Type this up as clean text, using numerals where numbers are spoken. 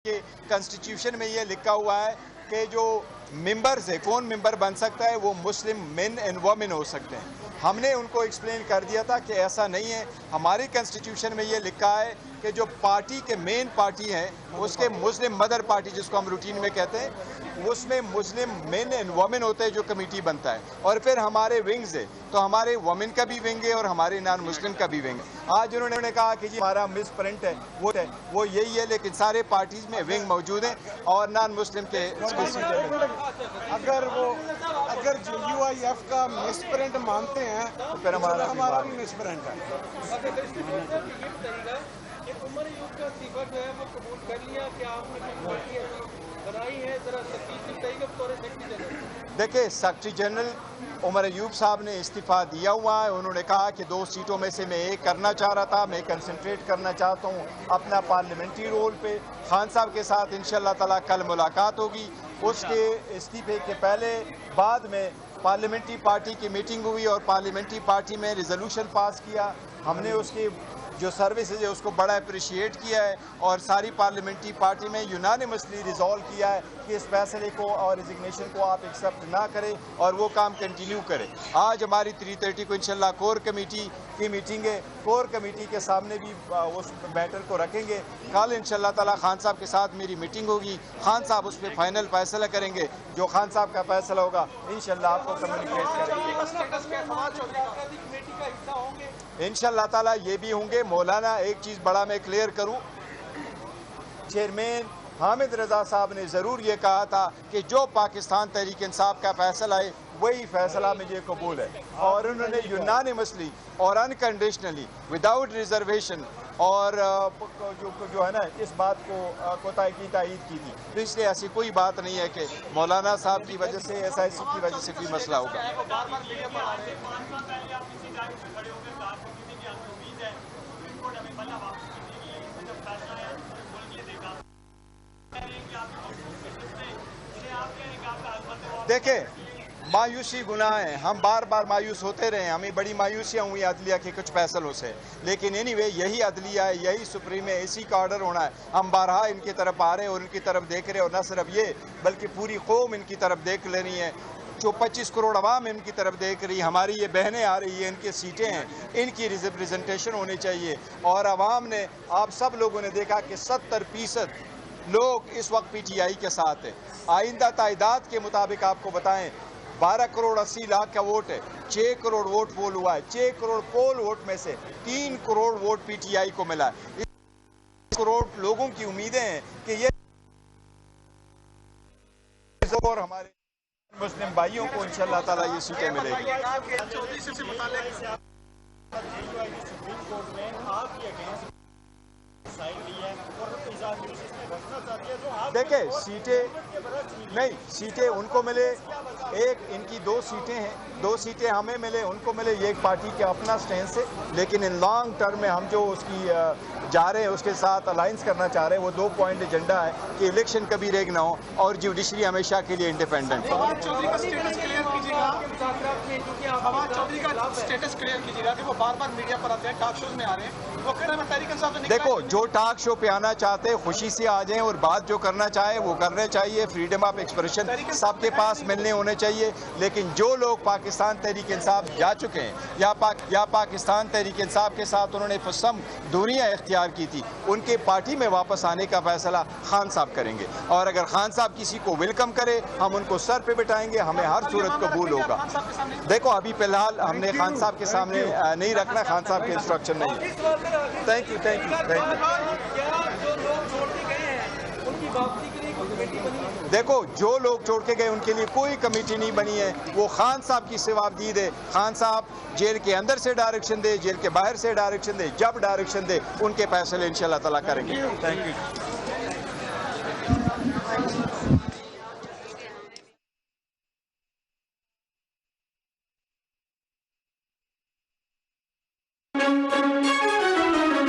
कि कॉन्स्टिट्यूशन में ये लिखा हुआ है कि जो मेंबर्स है, कौन मेंबर बन सकता है, वो मुस्लिम मेन एंड वुमेन हो सकते हैं। हमने उनको एक्सप्लेन कर दिया था कि ऐसा नहीं है। हमारी कॉन्स्टिट्यूशन में ये लिखा है कि जो पार्टी के मेन पार्टी हैं उसके मुस्लिम मदर पार्टी जिसको हम रूटीन में कहते हैं, उसमें मुस्लिम मेन एंड वुमेन होते हैं जो कमेटी बनता है। और फिर हमारे विंग्स है, तो हमारे वुमेन का भी विंग है और हमारे नॉन मुस्लिम का भी विंग है। आज उन्होंने कहा कि जी हमारा मिस प्रिंट है वो यही है, लेकिन सारे पार्टीज में विंग मौजूद हैं और नॉन मुस्लिम के अगर UIF का मिस प्रिंट मानते हैं तो फिर हमारा भी मिस प्रिंट है। उमर अयूब का इस्तीफा जो है वो कबूल कर लिया कि आपने बनाई है, जरा तफसील बताइएगा बतौर सेक्रेटरी जनरल। देखिए, सेक्रेटरी जनरल उमर अयूब साहब ने इस्तीफ़ा दिया हुआ है। उन्होंने कहा कि 2 सीटों में से मैं एक करना चाह रहा था, मैं कंसंट्रेट करना चाहता हूँ अपना पार्लियामेंट्री रोल पे। खान साहब के साथ इंशाअल्लाह ताला कल मुलाकात होगी। उसके इस्तीफे के पहले बाद में पार्लियामेंट्री पार्टी की मीटिंग हुई और पार्लियामेंट्री पार्टी में रिजोल्यूशन पास किया। हमने उसकी जो सर्विसेज है उसको बड़ा अप्रिशिएट किया है और सारी पार्लियामेंट्री पार्टी में यूनानिमसली रिजॉल्व किया है कि इस फैसले को और रिजिग्नेशन को आप एक्सेप्ट ना करें और वो काम कंटिन्यू करें। आज हमारी 3:30 को इंशाल्लाह कोर कमेटी की मीटिंग है। कोर कमेटी के सामने भी उस मैटर को रखेंगे। कल इंशाल्लाह ताला खान साहब के साथ मेरी मीटिंग होगी। खान साहब उस पर फाइनल फैसला करेंगे। जो खान साहब का फैसला होगा इंशाल्लाह आपको कम्युनिकेट करेंगे। इंशाल्लाह ताला ये भी होंगे। मौलाना, एक चीज़ बड़ा मैं क्लियर करूँ, चेयरमैन हामिद रज़ा साहब ने ज़रूर ये कहा था कि जो पाकिस्तान तहरीक इंसाफ का फैसला है वही फैसला मुझे कबूल है और उन्होंने यूनानिमसली और अनकंडीशनली विदाउट रिजर्वेशन और जो है ना इस बात को तायीद की थी। तो इसलिए ऐसी कोई बात नहीं है कि मौलाना साहब की वजह से SIC की वजह से कोई मसला होगा। देखें, मायूसी गुनाह है। हम बार बार मायूस होते रहे, हमें बड़ी मायूसियाँ हुई अदलिया के कुछ फैसलों से, लेकिन एनीवे यही अदलिया है, यही सुप्रीम है, इसी का ऑर्डर होना है। हम बारहा इनकी तरफ आ रहे हैं और इनकी तरफ देख रहे हैं और न सिर्फ ये बल्कि पूरी कौम इनकी तरफ देख ले रही है। जो 25 करोड़ अवाम इनकी तरफ देख रही है, हमारी ये बहनें आ रही है, इनकी सीटें हैं, इनकी रिप्रेजेंटेशन होनी चाहिए। और अवाम ने, आप सब लोगों ने देखा कि 70% लोग इस वक्त PTI के साथ हैं। आइंदा तादाद के मुताबिक आपको बताएं 12 करोड़ 80 लाख का वोट है, 6 करोड़ वोट पोल हुआ है। 6 करोड़ पोल वोट में से 3 करोड़ वोट PTI को मिला है। 1 करोड़ लोगों की उम्मीदें हैं कि ये और हमारे मुस्लिम भाइयों को इंशाअल्लाह ताला ये सीटें मिलेगी। देखिए, सीटें उनको मिले, एक इनकी 2 सीटें हैं, 2 सीटें हमें मिले, उनको मिले, ये एक पार्टी के अपना स्टैंड से। लेकिन इन लॉन्ग टर्म में हम जो उसकी जा रहे हैं उसके साथ अलायंस करना चाह रहे हैं, वो 2 पॉइंट एजेंडा है कि इलेक्शन कभी रेग ना हो और जुडिशरी हमेशा के लिए इंडिपेंडेंट हो। फवाद चौधरी का स्टेटस क्लियर कीजिएगा कि वो बार-बार मीडिया पर आते हैं, टॉक शोज में आ रहे हैं, वो कह रहे हैं तहरीक इंसाफ से। देखो, जो टॉक शो पे आना चाहते हैं खुशी से आ जाएं और बात जो करना चाहे वो करने चाहिए। फ्रीडम ऑफ एक्सप्रेशन सबके पास मिलने होने चाहिए। लेकिन जो लोग पाकिस्तान तहरीक इंसाफ जा चुके हैं या पाकिस्तान तहरीक इंसाफ के साथ उन्होंने फसम दूरियां इख्तियार की थी, उनके पार्टी में वापस आने का फैसला खान साहब करेंगे। और अगर खान साहब किसी को वेलकम करे, हम उनको सर पे बिठाएंगे, हमें हर सूरत कबूल होगा। देखो, अभी फिलहाल हमने खान साहब के सामने नहीं रखना, खान साहब के इंस्ट्रक्शन नहीं है। Thank you. देखो, जो लोग छोड़ के गए उनके लिए कोई कमेटी नहीं बनी है। वो खान साहब की सिवाबदीद है। खान साहब जेल के अंदर से डायरेक्शन दे, जेल के बाहर से डायरेक्शन दे, जब डायरेक्शन दे उनके फैसले इंशाअल्लाह ताला करेंगे। Thank you.